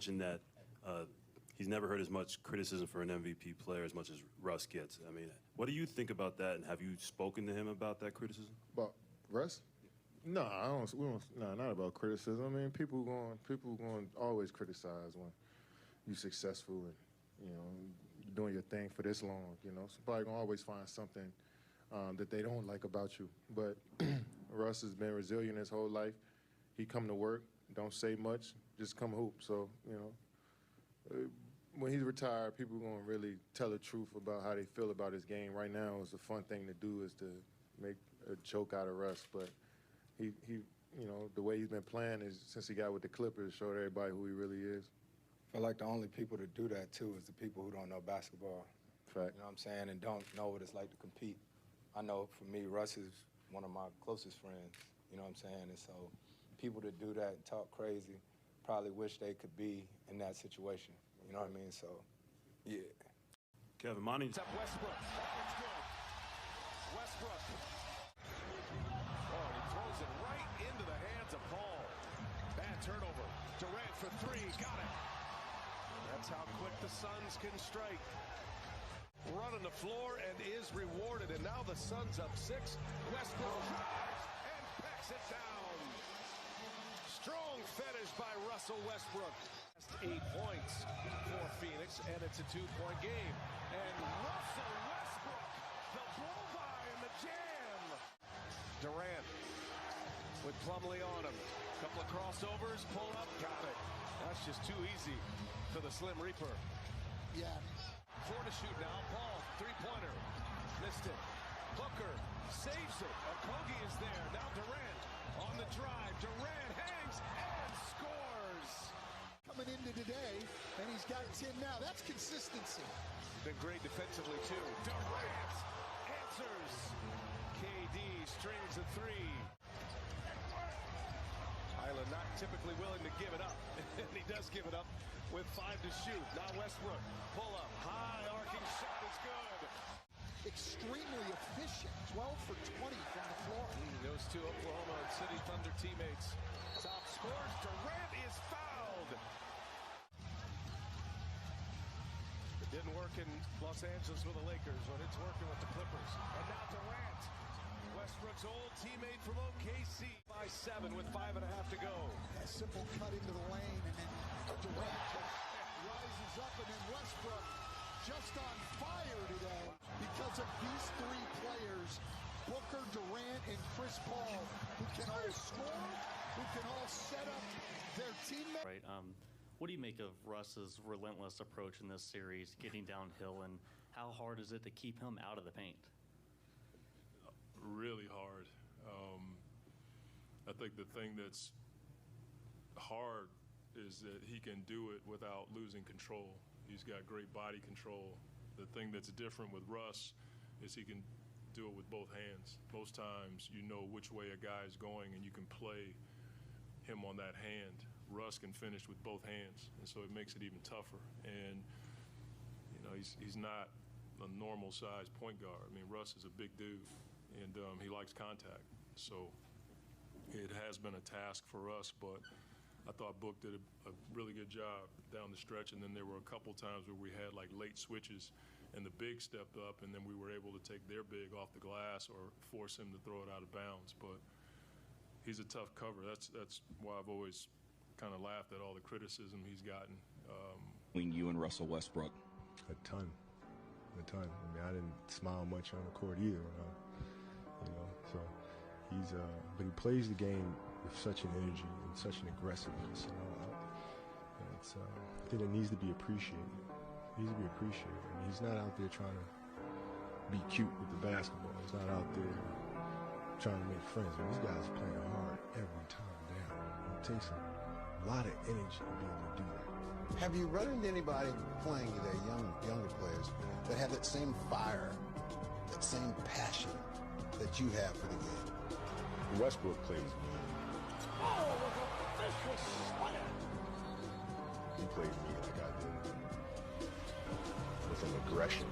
mentioned that he's never heard as much criticism for an MVP player as much as Russ gets. I mean, what do you think about that, and have you spoken to him about that criticism? About Russ? No, I don't. We don't. No, not about criticism. I mean, people going to always criticize when you're successful and you're doing your thing for this long. So probably gonna always find something that they don't like about you. But Russ has been resilient his whole life. He come to work, don't say much, just come hoop. So when he's retired, people are gonna really tell the truth about how they feel about his game. Right now, it's a fun thing to do is to make a joke out of Russ, but he the way he's been playing is since he got with the Clippers, showed everybody who he really is. I feel like the only people to do that too is the people who don't know basketball. Fact. You know what I'm saying? And don't know what it's like to compete. I know for me, Russ is one of my closest friends. You know what I'm saying? And so people that do that and talk crazy probably wish they could be in that situation. You know what I mean? So, yeah. Kevin, Monty. It's up Westbrook. That one's good. Westbrook. Oh, he throws it right into the hands of Paul. Bad turnover. Durant for three. Got it. That's how quick the Suns can strike. Running the floor and is rewarded. And now the Suns up 6. Westbrook drives and pecks it down. Strong finish by Russell Westbrook. 8 points for Phoenix, and it's a 2-point game. And Russell Westbrook, the blow-by and the jam. Durant with Plumlee on him. Couple of crossovers, pull up, got it. That's just too easy for the Slim Reaper. Yeah. 4 to shoot now. Paul, 3-pointer. Missed it. Booker saves it. Okogie is there. Now Durant on the drive. Durant hangs and scores. Coming into today, and he's got 10 now. That's consistency. Been great defensively, too. Durant answers. KD strings a 3. Island not typically willing to give it up. And he does give it up with 5 to shoot. Now Westbrook. Pull up. High arcing shot is good. Extremely efficient. 12 for 20 from the floor. Those two Oklahoma City Thunder teammates. Top scores. Durant is fouled. It didn't work in Los Angeles with the Lakers, but it's working with the Clippers. And now Durant. Westbrook's old teammate from OKC by 7 with 5.5 to go. A simple cut into the lane, and then Durant rises up, and then Westbrook just on fire today because of these 3 players, Booker, Durant, and Chris Paul, who can all score, who can all set up their teammates. Right. What do you make of Russ's relentless approach in this series, getting downhill, and how hard is it to keep him out of the paint? Really hard. I think the thing that's hard is that he can do it without losing control. He's got great body control. The thing that's different with Russ is he can do it with both hands. Most times you know which way a guy is going and you can play him on that hand. Russ can finish with both hands, and so it makes it even tougher. And he's not a normal size point guard. I mean, Russ is a big dude, and he likes contact. So it has been a task for us, but I thought Book did a really good job down the stretch, and then there were a couple times where we had like late switches and the big stepped up, and then we were able to take their big off the glass or force him to throw it out of bounds. But he's a tough cover. That's why I've always kind of laughed at all the criticism he's gotten. Between you and Russell Westbrook? A ton. I mean, I didn't smile much on the court either. So he's but he plays the game with such an energy and such an aggressiveness. It's I think it needs to be appreciated. It needs to be appreciated. I mean, he's not out there trying to be cute with the basketball. He's not out there trying to make friends. I mean, these guys are playing hard every time down. It takes a lot of energy to be able to do that. Have you run into anybody playing today, younger players, that have that same fire, that same passion that you have for the game? Westbrook plays me. Oh, with a vicious slider. He played me like I did, with an aggression.